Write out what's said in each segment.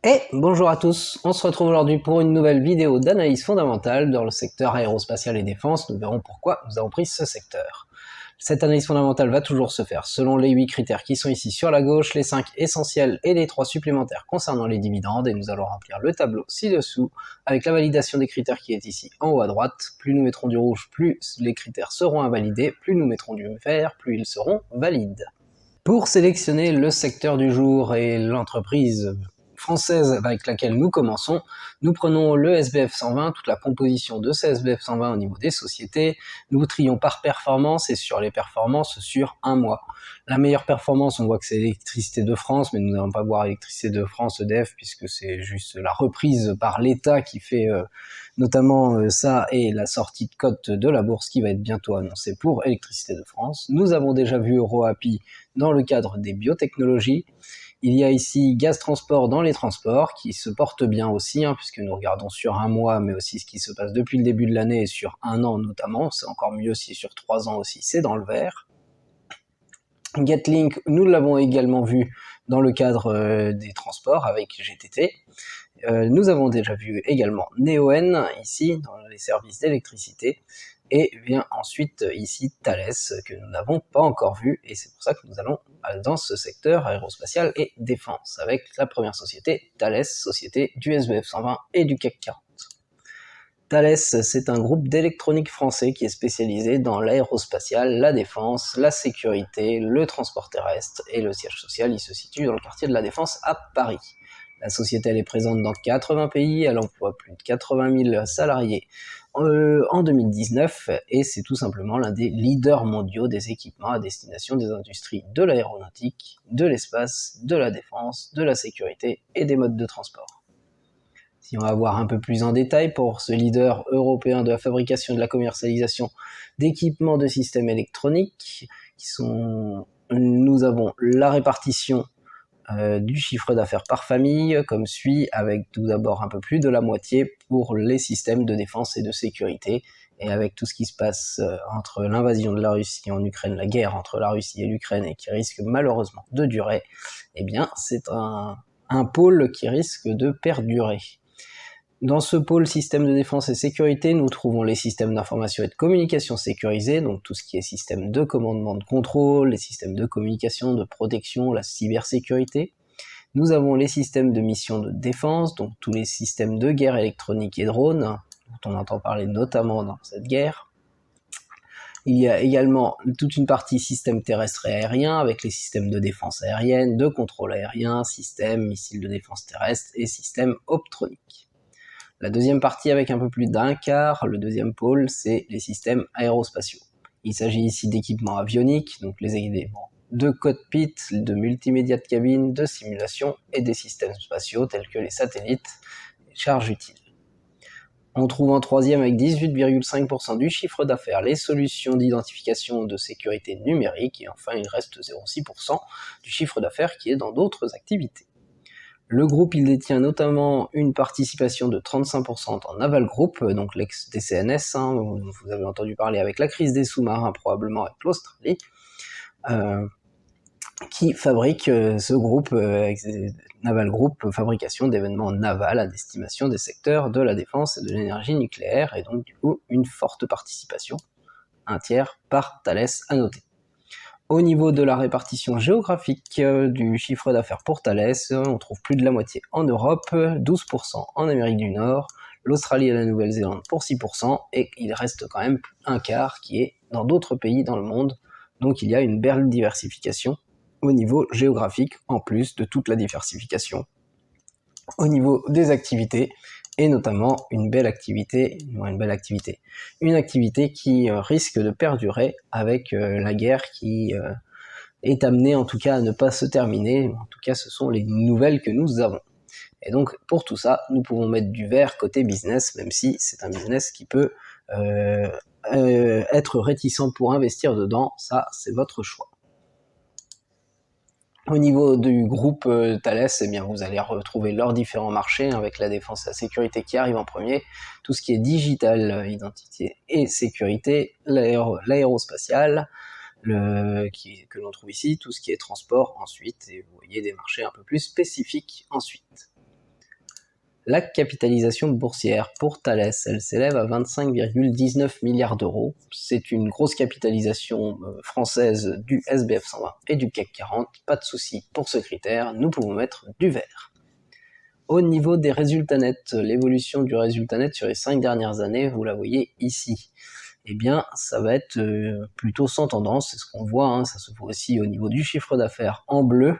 Et bonjour à tous, on se retrouve aujourd'hui pour une nouvelle vidéo d'analyse fondamentale dans le secteur aérospatial et défense. Nous verrons pourquoi nous avons pris ce secteur. Cette analyse fondamentale va toujours se faire selon les 8 critères qui sont ici sur la gauche, les 5 essentiels et les 3 supplémentaires concernant les dividendes, et nous allons remplir le tableau ci-dessous avec la validation des critères qui est ici en haut à droite. Plus nous mettrons du rouge, plus les critères seront invalidés, plus nous mettrons du vert, plus ils seront valides. Pour sélectionner le secteur du jour et l'entreprise française avec laquelle nous commençons, nous prenons le SBF 120, toute la composition de ce SBF 120 au niveau des sociétés, nous trions par performance et sur les performances sur un mois. La meilleure performance, on voit que c'est Électricité de France, mais nous n'allons pas voir Électricité de France EDF puisque c'est juste la reprise par l'État qui fait notamment ça et la sortie de cote de la bourse qui va être bientôt annoncée pour Électricité de France. Nous avons déjà vu EuroAPI dans le cadre des biotechnologies. Il y a ici Gaz Transport dans les transports, qui se porte bien aussi, puisque nous regardons sur un mois, mais aussi ce qui se passe depuis le début de l'année et sur un an notamment. C'est encore mieux si sur 3 ans aussi, c'est dans le vert. Getlink, nous l'avons également vu dans le cadre des transports avec GTT. Nous avons déjà vu également Neoen, ici, dans les services d'électricité. Et vient ensuite ici Thales, que nous n'avons pas encore vu, et c'est pour ça que nous allons dans ce secteur aérospatial et défense, avec la première société, Thales, société du SBF 120 et du CAC 40. Thales, c'est un groupe d'électronique français qui est spécialisé dans l'aérospatial, la défense, la sécurité, le transport terrestre, et le siège social, il se situe dans le quartier de la Défense à Paris. La société, elle est présente dans 80 pays, elle emploie plus de 80 000 salariés en 2019, et c'est tout simplement l'un des leaders mondiaux des équipements à destination des industries de l'aéronautique, de l'espace, de la défense, de la sécurité et des modes de transport. Si on va voir un peu plus en détail pour ce leader européen de la fabrication et de la commercialisation d'équipements de systèmes électroniques, nous avons la répartition du chiffre d'affaires par famille, comme suit, avec tout d'abord un peu plus de la moitié pour les systèmes de défense et de sécurité, et avec tout ce qui se passe entre l'invasion de la Russie en Ukraine, la guerre entre la Russie et l'Ukraine, et qui risque malheureusement de durer, eh bien c'est un pôle qui risque de perdurer. Dans ce pôle système de défense et sécurité, nous trouvons les systèmes d'information et de communication sécurisés, donc tout ce qui est système de commandement de contrôle, les systèmes de communication, de protection, la cybersécurité. Nous avons les systèmes de mission de défense, donc tous les systèmes de guerre électronique et drones, dont on entend parler notamment dans cette guerre. Il y a également toute une partie système terrestre et aérien, avec les systèmes de défense aérienne, de contrôle aérien, systèmes, missiles de défense terrestre et systèmes optroniques. La deuxième partie, avec un peu plus d'un quart, le deuxième pôle, c'est les systèmes aérospatiaux. Il s'agit ici d'équipements avioniques, donc les éléments de cockpit, de multimédia de cabine, de simulation et des systèmes spatiaux tels que les satellites et les charges utiles. On trouve en troisième avec 18,5% du chiffre d'affaires les solutions d'identification de sécurité numérique, et enfin il reste 0,6% du chiffre d'affaires qui est dans d'autres activités. Le groupe, il détient notamment une participation de 35% en Naval Group, donc l'ex-DCNS, vous avez entendu parler avec la crise des sous-marins, probablement avec l'Australie, qui fabrique ce groupe, Naval Group, fabrication d'événements navals à destination des secteurs de la défense et de l'énergie nucléaire, et donc du coup une forte participation, un tiers par Thales à noter. Au niveau de la répartition géographique du chiffre d'affaires pour Thales, on trouve plus de la moitié en Europe, 12% en Amérique du Nord, l'Australie et la Nouvelle-Zélande pour 6%, et il reste quand même un quart qui est dans d'autres pays dans le monde. Donc il y a une belle diversification au niveau géographique, en plus de toute la diversification au niveau des activités, et notamment une activité qui risque de perdurer avec la guerre qui est amenée en tout cas à ne pas se terminer. En tout cas, ce sont les nouvelles que nous avons. Et donc, pour tout ça, nous pouvons mettre du vert côté business, même si c'est un business qui peut être réticent pour investir dedans. Ça, c'est votre choix. Au niveau du groupe Thales, eh bien, vous allez retrouver leurs différents marchés, avec la défense et la sécurité qui arrive en premier, tout ce qui est digital, identité et sécurité, l'aérospatial, que l'on trouve ici, tout ce qui est transport ensuite, et vous voyez des marchés un peu plus spécifiques ensuite. La capitalisation boursière pour Thales, elle s'élève à 25,19 milliards d'euros. C'est une grosse capitalisation française du SBF 120 et du CAC 40. Pas de souci pour ce critère, nous pouvons mettre du vert. Au niveau des résultats nets, l'évolution du résultat net sur les 5 dernières années, vous la voyez ici. Eh bien, ça va être plutôt sans tendance, c'est ce qu'on voit, hein, ça se voit aussi au niveau du chiffre d'affaires en bleu,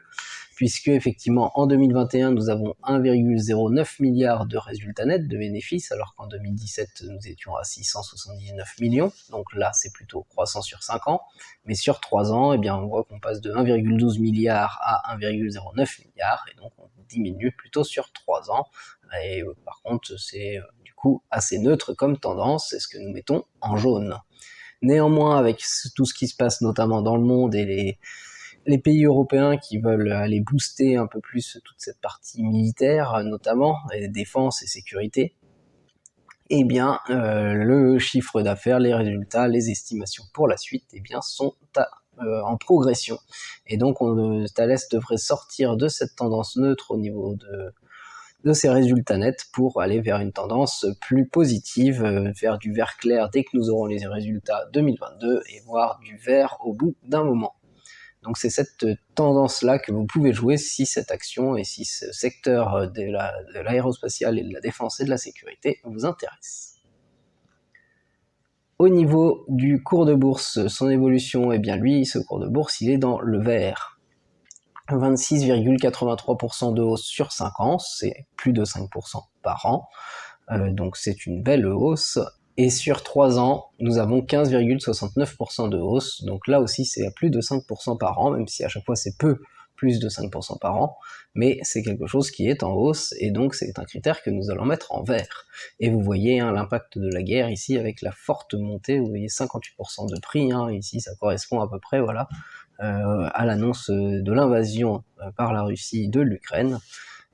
puisque effectivement en 2021 nous avons 1,09 milliard de résultats nets de bénéfices, alors qu'en 2017 nous étions à 679 millions, donc là c'est plutôt croissant sur 5 ans, mais sur 3 ans, eh bien, on voit qu'on passe de 1,12 milliard à 1,09 milliard, et donc on diminue plutôt sur 3 ans, et par contre c'est du coup assez neutre comme tendance, c'est ce que nous mettons en jaune. Néanmoins, avec tout ce qui se passe notamment dans le monde et les pays européens qui veulent aller booster un peu plus toute cette partie militaire, notamment, et défense et sécurité, eh bien, le chiffre d'affaires, les résultats, les estimations pour la suite, eh bien, sont en progression. Et donc, Thales devrait sortir de cette tendance neutre au niveau de ses résultats nets pour aller vers une tendance plus positive, vers du vert clair dès que nous aurons les résultats 2022 et voir du vert au bout d'un moment. Donc c'est cette tendance-là que vous pouvez jouer si cette action et si ce secteur de l'aérospatiale et de la défense et de la sécurité vous intéresse. Au niveau du cours de bourse, son évolution, eh bien lui, ce cours de bourse, il est dans le vert. 26,83% de hausse sur 5 ans, c'est plus de 5% par an, donc c'est une belle hausse. Et sur 3 ans, nous avons 15,69% de hausse, donc là aussi c'est à plus de 5% par an, même si à chaque fois c'est peu plus de 5% par an, mais c'est quelque chose qui est en hausse, et donc c'est un critère que nous allons mettre en vert. Et vous voyez hein, l'impact de la guerre ici avec la forte montée, vous voyez 58% de prix, hein, ici ça correspond à peu près voilà, à l'annonce de l'invasion par la Russie de l'Ukraine.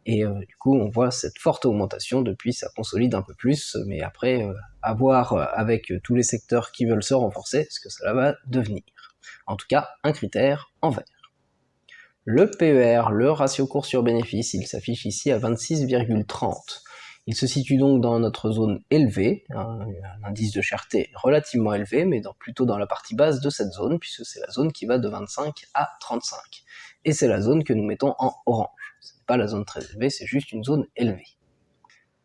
Et du coup, on voit cette forte augmentation, depuis ça consolide un peu plus, mais après, à voir avec tous les secteurs qui veulent se renforcer, ce que cela va devenir. En tout cas, un critère en vert. Le PER, le ratio cours sur bénéfice, il s'affiche ici à 26,30. Il se situe donc dans notre zone élevée, un indice de cherté relativement élevé, mais plutôt dans la partie basse de cette zone, puisque c'est la zone qui va de 25 à 35. Et c'est la zone que nous mettons en orange. Ce n'est pas la zone très élevée, c'est juste une zone élevée.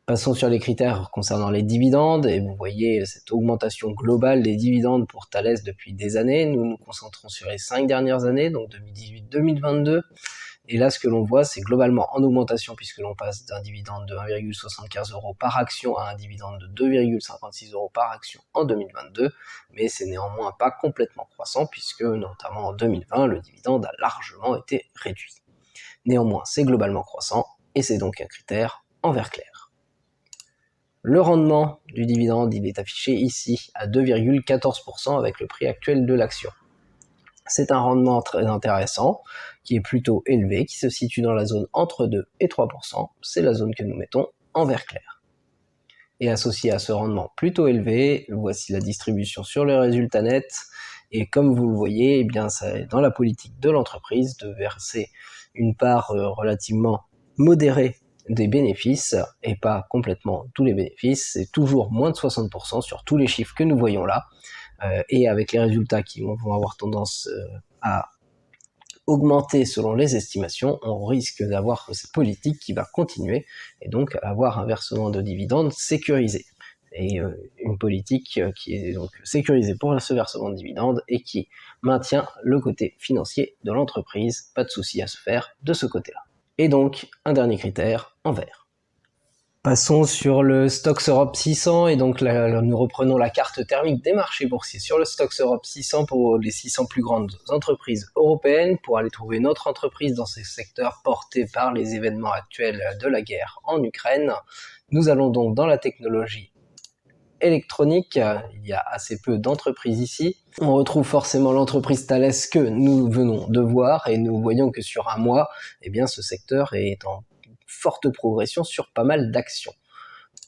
Passons sur les critères concernant les dividendes, et vous voyez cette augmentation globale des dividendes pour Thales depuis des années. Nous nous concentrons sur les 5 dernières années, donc 2018-2022. Et là, ce que l'on voit, c'est globalement en augmentation, puisque l'on passe d'un dividende de 1,75 € par action à un dividende de 2,56 € par action en 2022, mais c'est néanmoins pas complètement croissant, puisque notamment en 2020, le dividende a largement été réduit. Néanmoins, c'est globalement croissant, et c'est donc un critère en vert clair. Le rendement du dividende, il est affiché ici à 2,14% avec le prix actuel de l'action. C'est un rendement très intéressant, qui est plutôt élevé, qui se situe dans la zone entre 2 et 3%. C'est la zone que nous mettons en vert clair. Et associé à ce rendement plutôt élevé, voici la distribution sur le résultat net. Et comme vous le voyez, eh bien, ça est dans la politique de l'entreprise de verser une part relativement modérée des bénéfices, et pas complètement tous les bénéfices. C'est toujours moins de 60% sur tous les chiffres que nous voyons là. Et avec les résultats qui vont avoir tendance à augmenter selon les estimations, on risque d'avoir cette politique qui va continuer, et donc avoir un versement de dividendes sécurisé. Et une politique qui est donc sécurisée pour ce versement de dividendes et qui maintient le côté financier de l'entreprise. Pas de souci à se faire de ce côté-là. Et donc, un dernier critère en vert. Passons sur le Stoxx Europe 600, et donc là, nous reprenons la carte thermique des marchés boursiers sur le Stoxx Europe 600 pour les 600 plus grandes entreprises européennes, pour aller trouver notre entreprise dans ces secteurs portés par les événements actuels de la guerre en Ukraine. Nous allons donc dans la technologie électronique, il y a assez peu d'entreprises ici. On retrouve forcément l'entreprise Thales que nous venons de voir, et nous voyons que sur un mois, eh bien, ce secteur est en forte progression sur pas mal d'actions.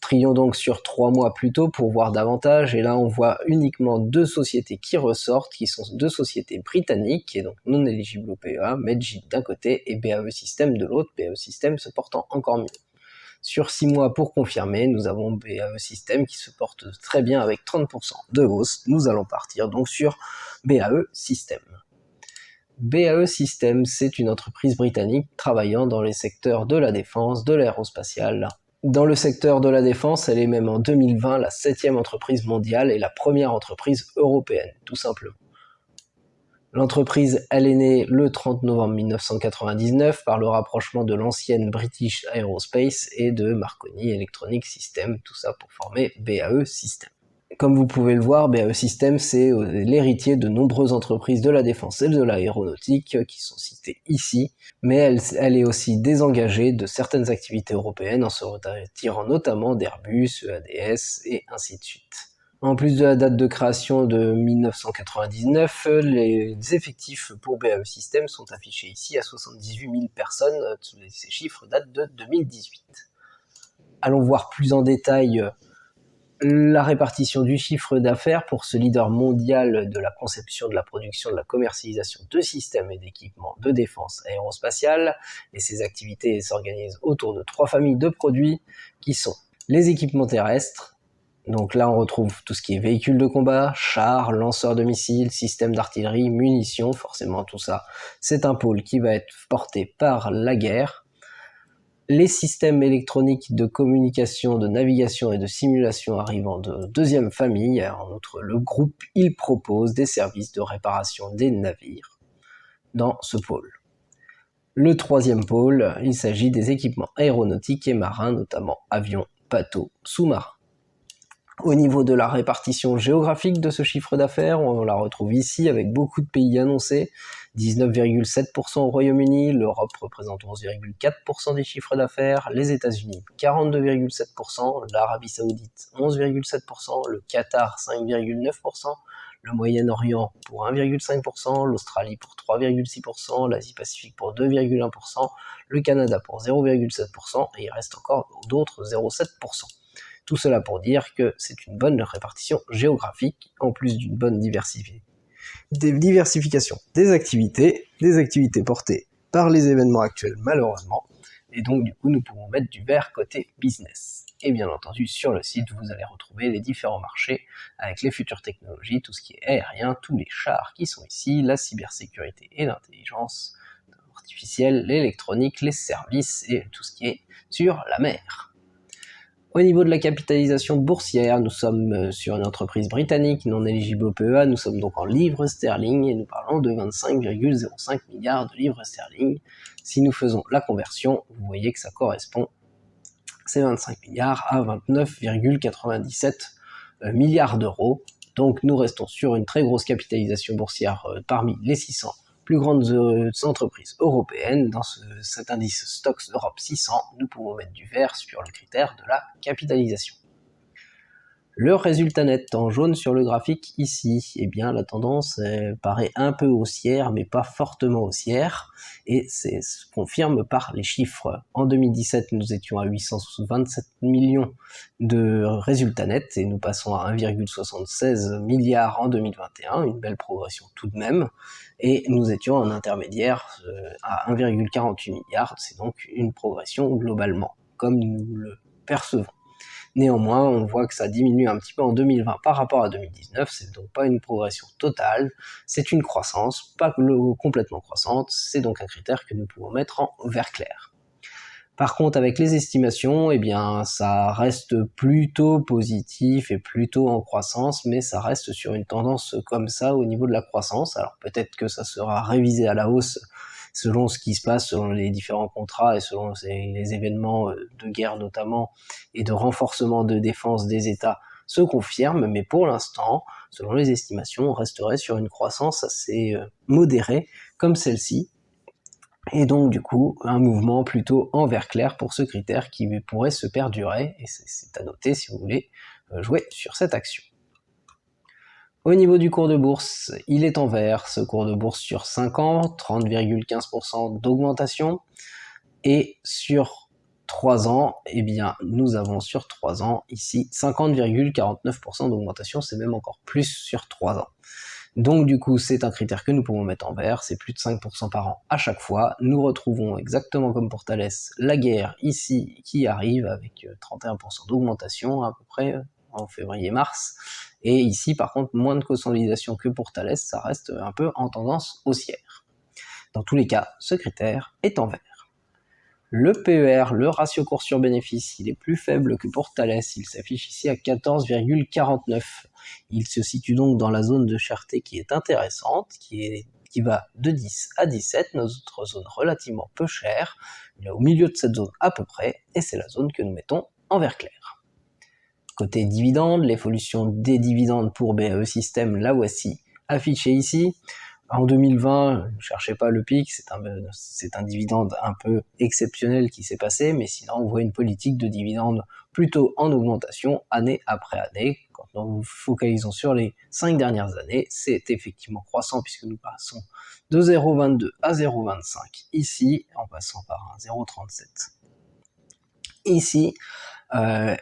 Trions donc sur 3 mois plus tôt pour voir davantage, et là on voit uniquement 2 sociétés qui ressortent, qui sont 2 sociétés britanniques, et donc non éligibles au PEA, Medjid d'un côté et BAE Systems de l'autre, BAE Systems se portant encore mieux. Sur 6 mois pour confirmer, nous avons BAE System qui se porte très bien avec 30% de hausse. Nous allons partir donc sur BAE System. BAE Systems, c'est une entreprise britannique travaillant dans les secteurs de la défense, de l'aérospatiale. Dans le secteur de la défense, elle est même en 2020 la 7e entreprise mondiale et la première entreprise européenne, tout simplement. L'entreprise, elle est née le 30 novembre 1999 par le rapprochement de l'ancienne British Aerospace et de Marconi Electronic Systems, tout ça pour former BAE Systems. Comme vous pouvez le voir, BAE Systems, c'est l'héritier de nombreuses entreprises de la défense et de l'aéronautique qui sont citées ici, mais elle est aussi désengagée de certaines activités européennes en se retirant notamment d'Airbus, EADS et ainsi de suite. En plus de la date de création de 1999, les effectifs pour BAE Systems sont affichés ici à 78 000 personnes, ces chiffres datent de 2018. Allons voir plus en détail la répartition du chiffre d'affaires pour ce leader mondial de la conception, de la production, de la commercialisation de systèmes et d'équipements de défense aérospatiale. Et ces activités s'organisent autour de 3 familles de produits qui sont les équipements terrestres. Donc là, on retrouve tout ce qui est véhicules de combat, chars, lanceurs de missiles, systèmes d'artillerie, munitions. Forcément, tout ça, c'est un pôle qui va être porté par la guerre. Les systèmes électroniques de communication, de navigation et de simulation arrivant de deuxième famille. En outre, le groupe, il propose des services de réparation des navires dans ce pôle. Le troisième pôle, il s'agit des équipements aéronautiques et marins, notamment avions, bateaux, sous-marins. Au niveau de la répartition géographique de ce chiffre d'affaires, on la retrouve ici avec beaucoup de pays annoncés, 19,7% au Royaume-Uni, l'Europe représente 11,4% des chiffres d'affaires, les États-Unis 42,7%, l'Arabie Saoudite 11,7%, le Qatar 5,9%, le Moyen-Orient pour 1,5%, l'Australie pour 3,6%, l'Asie-Pacifique pour 2,1%, le Canada pour 0,7% et il reste encore d'autres 0,7%. Tout cela pour dire que c'est une bonne répartition géographique, en plus d'une bonne diversification des activités portées par les événements actuels malheureusement, et donc du coup nous pouvons mettre du vert côté business. Et bien entendu sur le site vous allez retrouver les différents marchés avec les futures technologies, tout ce qui est aérien, tous les chars qui sont ici, la cybersécurité et l'intelligence artificielle, l'électronique, les services et tout ce qui est sur la mer. Au niveau de la capitalisation boursière, nous sommes sur une entreprise britannique non éligible au PEA, nous sommes donc en livres sterling et nous parlons de 25,05 milliards de livres sterling. Si nous faisons la conversion, vous voyez que ça correspond, ces 25 milliards à 29,97 milliards d'euros. Donc nous restons sur une très grosse capitalisation boursière parmi les 600 plus grandes entreprises européennes. Dans cet indice Stocks Europe 600, nous pouvons mettre du vert sur le critère de la capitalisation. Le résultat net en jaune sur le graphique ici, eh bien la tendance paraît un peu haussière mais pas fortement haussière et c'est confirme par les chiffres. En 2017 nous étions à 827 millions de résultats nets et nous passons à 1,76 milliard en 2021, une belle progression tout de même, et nous étions en intermédiaire à 1,48 milliard, c'est donc une progression globalement comme nous le percevons. Néanmoins, on voit que ça diminue un petit peu en 2020 par rapport à 2019, c'est donc pas une progression totale, c'est une croissance, pas complètement croissante, c'est donc un critère que nous pouvons mettre en vert clair. Par contre, avec les estimations, eh bien, ça reste plutôt positif et plutôt en croissance, mais ça reste sur une tendance comme ça au niveau de la croissance. Alors peut-être que ça sera révisé à la hausse selon ce qui se passe, selon les différents contrats et selon les événements de guerre notamment et de renforcement de défense des États se confirment, mais pour l'instant, selon les estimations, on resterait sur une croissance assez modérée comme celle-ci, et donc du coup un mouvement plutôt en vert clair pour ce critère qui pourrait se perdurer, et c'est à noter si vous voulez jouer sur cette action. Au niveau du cours de bourse, il est en vert, ce cours de bourse sur 5 ans, 30,15% d'augmentation, et sur 3 ans, eh bien, nous avons sur 3 ans, ici, 50,49% d'augmentation, c'est même encore plus sur 3 ans. Donc du coup, c'est un critère que nous pouvons mettre en vert, c'est plus de 5% par an à chaque fois. Nous retrouvons exactement comme pour Thales la guerre ici qui arrive avec 31% d'augmentation à peu près en février-mars. Et ici par contre, moins de consolidation que pour Thales, ça reste un peu en tendance haussière. Dans tous les cas, ce critère est en vert. Le PER, le ratio cours sur bénéfice, il est plus faible que pour Thales, il s'affiche ici à 14,49. Il se situe donc dans la zone de cherté qui est intéressante, qui va de 10 à 17, notre zone relativement peu chère. Il est au milieu de cette zone à peu près, et c'est la zone que nous mettons en vert clair. Côté dividendes, l'évolution des dividendes pour BAE System, la voici affichée ici. En 2020, ne cherchez pas le pic, c'est un dividende un peu exceptionnel qui s'est passé, mais sinon on voit une politique de dividende plutôt en augmentation année après année. Quand nous nous focalisons sur les 5 dernières années, c'est effectivement croissant puisque nous passons de 0,22 à 0,25 ici, en passant par un 0,37 ici.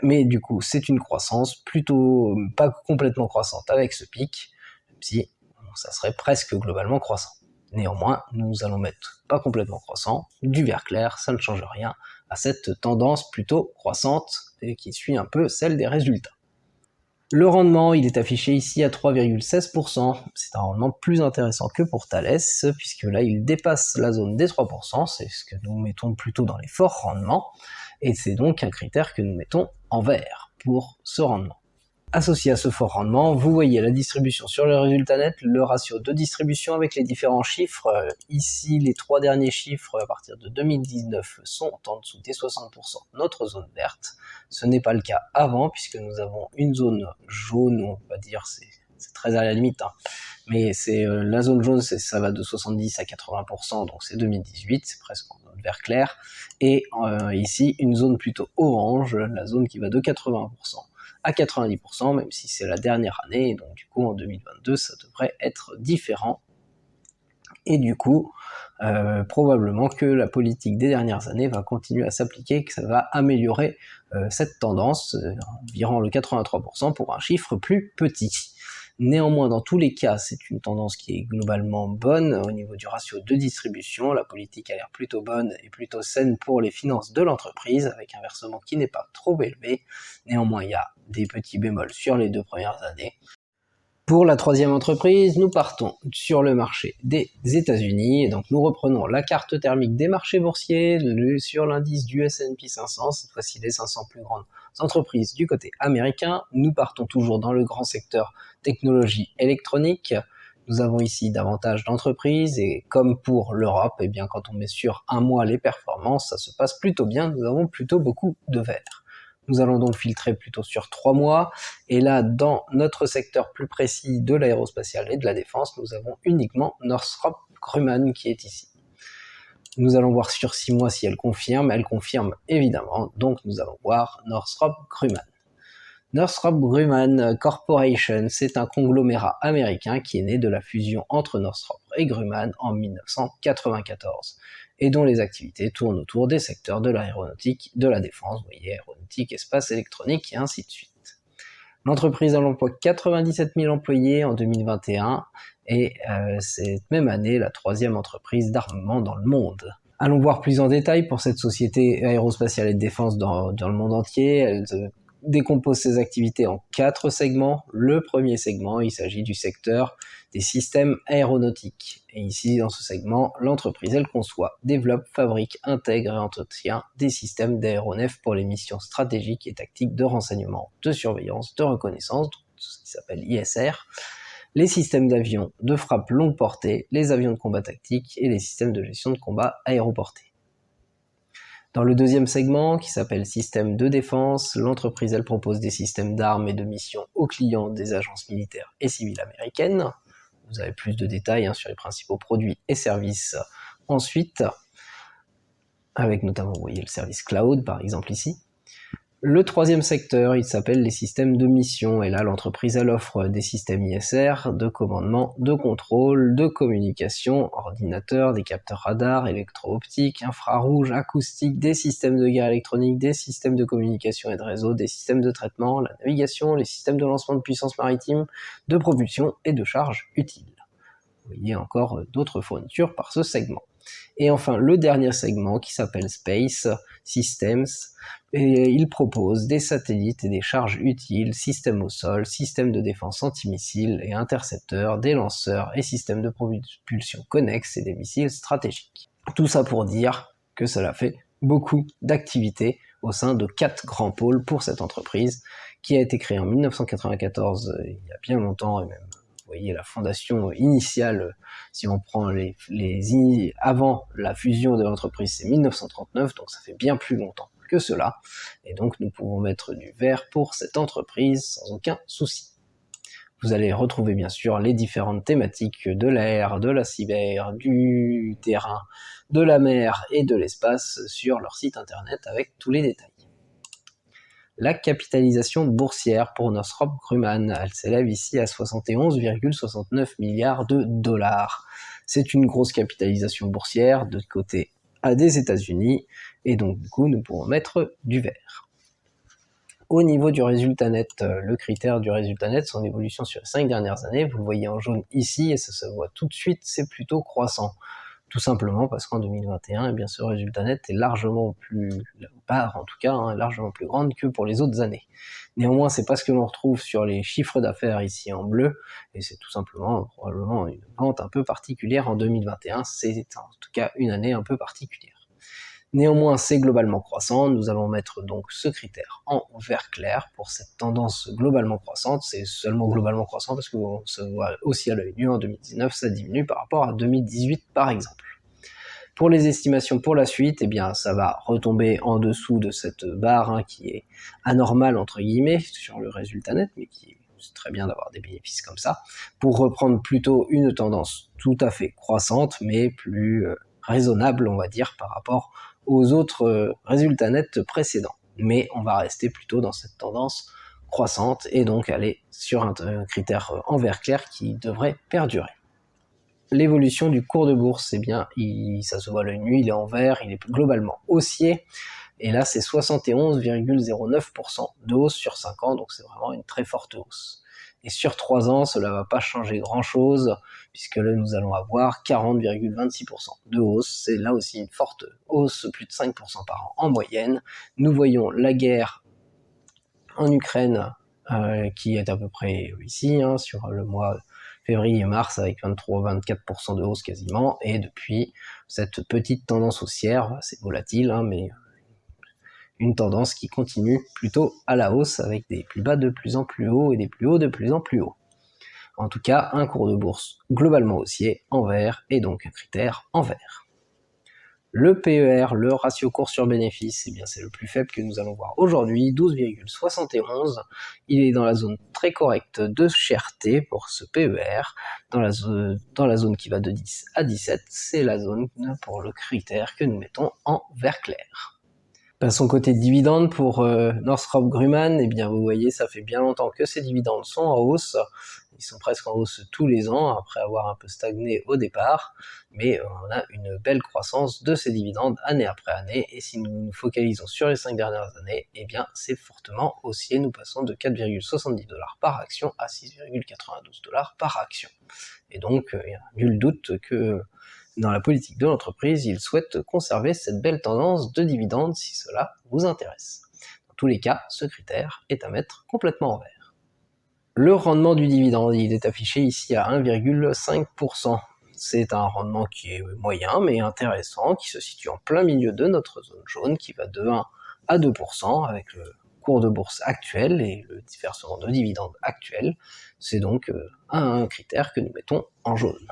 Mais du coup, c'est une croissance plutôt pas complètement croissante avec ce pic, même si ça serait presque globalement croissant. Néanmoins, nous allons mettre pas complètement croissant, du vert clair, ça ne change rien à cette tendance plutôt croissante et qui suit un peu celle des résultats. Le rendement, il est affiché ici à 3,16%, c'est un rendement plus intéressant que pour Thales, puisque là il dépasse la zone des 3%, c'est ce que nous mettons plutôt dans les forts rendements, et c'est donc un critère que nous mettons en vert pour ce rendement. Associé à ce fort rendement, vous voyez la distribution sur le résultat net, le ratio de distribution avec les différents chiffres. Ici, les 3 derniers chiffres à partir de 2019 sont en dessous des 60%, notre zone verte. Ce n'est pas le cas avant, puisque nous avons une zone jaune, on va dire, c'est très à la limite, hein. Mais c'est la zone jaune, ça va de 70 à 80%, donc c'est 2018, c'est presque en zone vert clair. Et ici, une zone plutôt orange, la zone qui va de 80% à 90%, même si c'est la dernière année, donc du coup en 2022 ça devrait être différent. Et du coup, probablement que la politique des dernières années va continuer à s'appliquer, que ça va améliorer cette tendance, environ le 83% pour un chiffre plus petit. Néanmoins, dans tous les cas, c'est une tendance qui est globalement bonne au niveau du ratio de distribution. La politique a l'air plutôt bonne et plutôt saine pour les finances de l'entreprise, avec un versement qui n'est pas trop élevé. Néanmoins, il y a des petits bémols sur les 2 premières années. Pour la troisième entreprise, nous partons sur le marché des États-Unis, et donc nous reprenons la carte thermique des marchés boursiers sur l'indice du S&P 500, cette fois-ci les 500 plus grandes entreprises du côté américain. Nous partons toujours dans le grand secteur technologie électronique. Nous avons ici davantage d'entreprises, et comme pour l'Europe, eh bien quand on met sur un mois les performances, ça se passe plutôt bien, nous avons plutôt beaucoup de vert. Nous allons donc filtrer plutôt sur 3 mois, et là, dans notre secteur plus précis de l'aérospatiale et de la défense, nous avons uniquement Northrop Grumman qui est ici. Nous allons voir sur 6 mois si elle confirme évidemment, donc nous allons voir Northrop Grumman. Northrop Grumman Corporation, c'est un conglomérat américain qui est né de la fusion entre Northrop et Grumman en 1994, et dont les activités tournent autour des secteurs de l'aéronautique, de la défense, vous voyez, aéronautique, espace, électronique, et ainsi de suite. L'entreprise emploie 97 000 employés en 2021, et cette même année, la 3e entreprise d'armement dans le monde. Allons voir plus en détail pour cette société aérospatiale et de défense dans le monde entier. Elle décompose ses activités en 4 segments. Le premier segment, il s'agit du secteur des systèmes aéronautiques. Et ici, dans ce segment, l'entreprise, elle conçoit, développe, fabrique, intègre et entretient des systèmes d'aéronefs pour les missions stratégiques et tactiques de renseignement, de surveillance, de reconnaissance, donc ce qui s'appelle ISR, les systèmes d'avions de frappe longue portée, les avions de combat tactique et les systèmes de gestion de combat aéroportés. Dans le deuxième segment, qui s'appelle système de défense, l'entreprise elle propose des systèmes d'armes et de missions aux clients des agences militaires et civiles américaines. Vous avez plus de détails sur les principaux produits et services ensuite, avec notamment, vous voyez, le service cloud par exemple ici. Le troisième secteur, il s'appelle les systèmes de mission, et là l'entreprise elle offre des systèmes ISR, de commandement, de contrôle, de communication, ordinateur, des capteurs radars, électro-optiques, infrarouges, acoustiques, des systèmes de guerre électronique, des systèmes de communication et de réseau, des systèmes de traitement, la navigation, les systèmes de lancement de puissance maritime, de propulsion et de charge utile. Vous voyez encore d'autres fournitures par ce segment. Et enfin, le dernier segment qui s'appelle Space Systems, et il propose des satellites et des charges utiles, systèmes au sol, systèmes de défense antimissile et intercepteurs, des lanceurs et systèmes de propulsion connexes et des missiles stratégiques. Tout ça pour dire que cela fait beaucoup d'activités au sein de 4 grands pôles pour cette entreprise qui a été créée en 1994, il y a bien longtemps, et même vous voyez la fondation initiale, si on prend avant la fusion de l'entreprise, c'est 1939, donc ça fait bien plus longtemps que cela, et donc nous pouvons mettre du vert pour cette entreprise sans aucun souci. Vous allez retrouver bien sûr les différentes thématiques de l'air, de la cyber, du terrain, de la mer et de l'espace sur leur site internet avec tous les détails. La capitalisation boursière pour Northrop Grumman, elle s'élève ici à 71,69 milliards de dollars. C'est une grosse capitalisation boursière de côté des États-Unis, et donc du coup nous pourrons mettre du vert. Au niveau du résultat net, le critère du résultat net, son évolution sur les 5 dernières années, vous le voyez en jaune ici, et ça se voit tout de suite, c'est plutôt croissant. Tout simplement parce qu'en 2021, eh bien, ce résultat net est largement plus, la part en tout cas, largement plus grande que pour les autres années. Néanmoins, c'est pas ce que l'on retrouve sur les chiffres d'affaires ici en bleu, et c'est tout simplement probablement une vente un peu particulière en 2021, c'est en tout cas une année un peu particulière. Néanmoins, c'est globalement croissant, nous allons mettre donc ce critère en vert clair pour cette tendance globalement croissante. C'est seulement globalement croissant parce qu'on se voit aussi à l'œil nu, en 2019 ça diminue par rapport à 2018 par exemple. Pour les estimations pour la suite, eh bien ça va retomber en dessous de cette barre qui est anormale entre guillemets sur le résultat net, mais qui c'est très bien d'avoir des bénéfices comme ça, pour reprendre plutôt une tendance tout à fait croissante, mais plus raisonnable, on va dire, par rapport aux autres résultats nets précédents. Mais on va rester plutôt dans cette tendance croissante et donc aller sur un critère en vert clair qui devrait perdurer. L'évolution du cours de bourse, eh bien, ça se voit à l'œil nu, il est en vert, il est globalement haussier, et là c'est 71,09% de hausse sur 5 ans, donc c'est vraiment une très forte hausse. Et sur 3 ans, cela ne va pas changer grand-chose, puisque là nous allons avoir 40,26% de hausse, c'est là aussi une forte hausse, plus de 5% par an en moyenne. Nous voyons la guerre en Ukraine qui est à peu près ici, sur le mois février-mars avec 23-24% de hausse quasiment, et depuis cette petite tendance haussière, c'est volatile, mais une tendance qui continue plutôt à la hausse avec des plus bas de plus en plus haut et des plus hauts de plus en plus haut. En tout cas, un cours de bourse globalement haussier en vert et donc un critère en vert. Le PER, le ratio cours sur bénéfice, eh bien c'est le plus faible que nous allons voir aujourd'hui, 12,71. Il est dans la zone très correcte de cherté pour ce PER. Dans la zone qui va de 10 à 17, c'est la zone pour le critère que nous mettons en vert clair. Passons côté dividendes pour Northrop Grumman, eh bien vous voyez, ça fait bien longtemps que ces dividendes sont en hausse. Ils sont presque en hausse tous les ans, après avoir un peu stagné au départ, mais on a une belle croissance de ces dividendes année après année, et si nous nous focalisons sur les 5 dernières années, eh bien c'est fortement haussier, nous passons de 4,70$ par action à 6,92$ par action. Et donc, il n'y a nul doute que dans la politique de l'entreprise, il souhaite conserver cette belle tendance de dividendes si cela vous intéresse. Dans tous les cas, ce critère est à mettre complètement en vert. Le rendement du dividende, il est affiché ici à 1,5%. C'est un rendement qui est moyen mais intéressant, qui se situe en plein milieu de notre zone jaune, qui va de 1 à 2% avec le cours de bourse actuel et le versement de dividendes actuel. C'est donc un critère que nous mettons en jaune.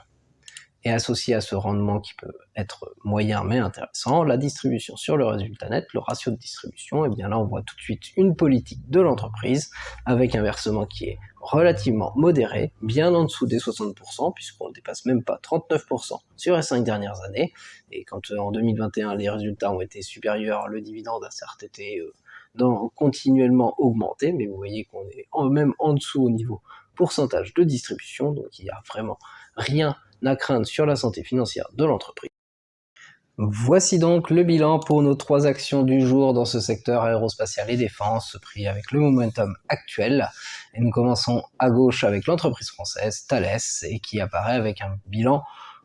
Et associé à ce rendement qui peut être moyen mais intéressant, la distribution sur le résultat net, le ratio de distribution, et bien là on voit tout de suite une politique de l'entreprise avec un versement qui est relativement modéré, bien en dessous des 60%, puisqu'on ne dépasse même pas 39% sur les 5 dernières années, et quand en 2021 les résultats ont été supérieurs, le dividende a certes été continuellement augmenter, mais vous voyez qu'on est même en dessous au niveau pourcentage de distribution, donc il n'y a vraiment rien à craindre sur la santé financière de l'entreprise. Voici donc le bilan pour nos 3 actions du jour dans ce secteur aérospatial et défense, pris avec le momentum actuel. Et nous commençons à gauche avec l'entreprise française Thales, et qui apparaît avec un bilan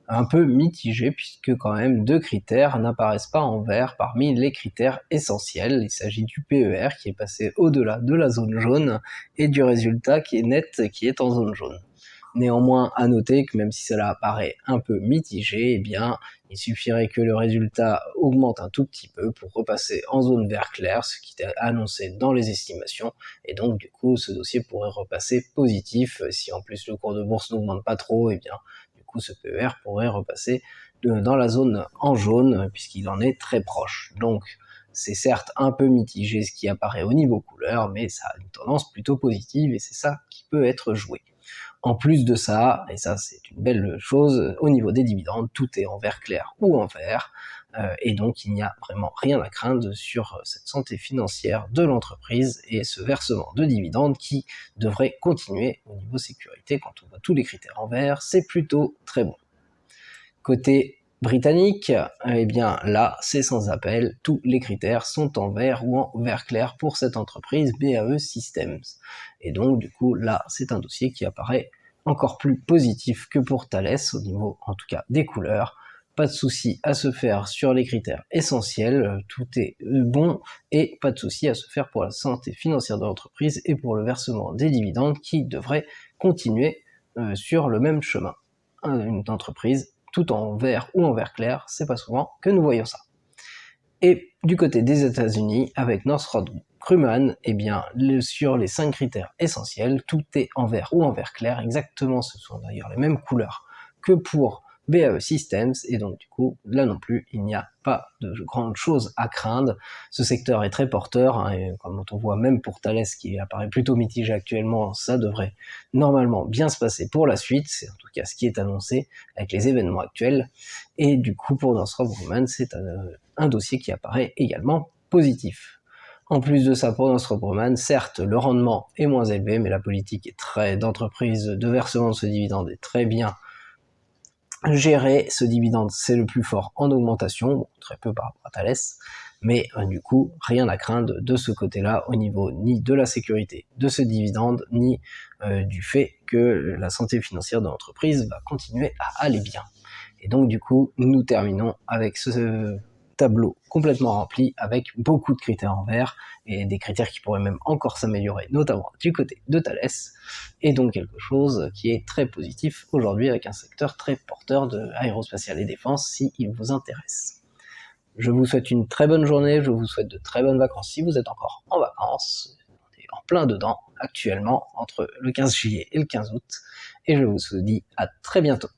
un peu mitigé, puisque quand même 2 critères n'apparaissent pas en vert parmi les critères essentiels. Il s'agit du PER qui est passé au-delà de la zone jaune et du résultat qui est net, qui est en zone jaune. Néanmoins, à noter que même si cela apparaît un peu mitigé, eh bien, il suffirait que le résultat augmente un tout petit peu pour repasser en zone vert clair, ce qui était annoncé dans les estimations, et donc du coup, ce dossier pourrait repasser positif. Si en plus le cours de bourse n'augmente pas trop, eh bien, du coup, ce PER pourrait repasser dans la zone en jaune, puisqu'il en est très proche. Donc, c'est certes un peu mitigé ce qui apparaît au niveau couleur, mais ça a une tendance plutôt positive, et c'est ça qui peut être joué. En plus de ça, et ça c'est une belle chose, au niveau des dividendes, tout est en vert clair ou en vert, et donc il n'y a vraiment rien à craindre sur cette santé financière de l'entreprise et ce versement de dividendes qui devrait continuer au niveau sécurité. Quand on voit tous les critères en vert, c'est plutôt très bon. Côté britannique, eh bien là, c'est sans appel, tous les critères sont en vert ou en vert clair pour cette entreprise BAE Systems. Et donc du coup, là, c'est un dossier qui apparaît encore plus positif que pour Thales, au niveau en tout cas des couleurs. Pas de souci à se faire sur les critères essentiels, tout est bon, et pas de souci à se faire pour la santé financière de l'entreprise et pour le versement des dividendes qui devrait continuer sur le même chemin. Une entreprise tout en vert ou en vert clair, c'est pas souvent que nous voyons ça. Et du côté des États-Unis, avec Northrop Grumman, eh bien, sur les 5 critères essentiels, tout est en vert ou en vert clair, exactement, ce sont d'ailleurs les mêmes couleurs que pour BAE Systems, et donc du coup, là non plus, il n'y a pas de grandes choses à craindre. Ce secteur est très porteur, hein, et comme on voit même pour Thales, qui apparaît plutôt mitigé actuellement, ça devrait normalement bien se passer pour la suite, c'est en tout cas ce qui est annoncé avec les événements actuels, et du coup, pour Northrop Grumman, c'est un dossier qui apparaît également positif. En plus de ça, pour Northrop Grumman, certes, le rendement est moins élevé, mais la politique d'entreprise de versement de ce dividende est très bien gérée. Ce dividende, c'est le plus fort en augmentation, bon, très peu par rapport à Thales, mais du coup, rien à craindre de ce côté-là, au niveau ni de la sécurité de ce dividende, ni du fait que la santé financière de l'entreprise va continuer à aller bien. Et donc du coup, nous terminons avec ce tableau complètement rempli avec beaucoup de critères en vert et des critères qui pourraient même encore s'améliorer, notamment du côté de Thales, et donc quelque chose qui est très positif aujourd'hui avec un secteur très porteur de aérospatial et défense si il vous intéresse. Je vous souhaite une très bonne journée, je vous souhaite de très bonnes vacances si vous êtes encore en vacances, on est en plein dedans actuellement entre le 15 juillet et le 15 août, et je vous dis à très bientôt.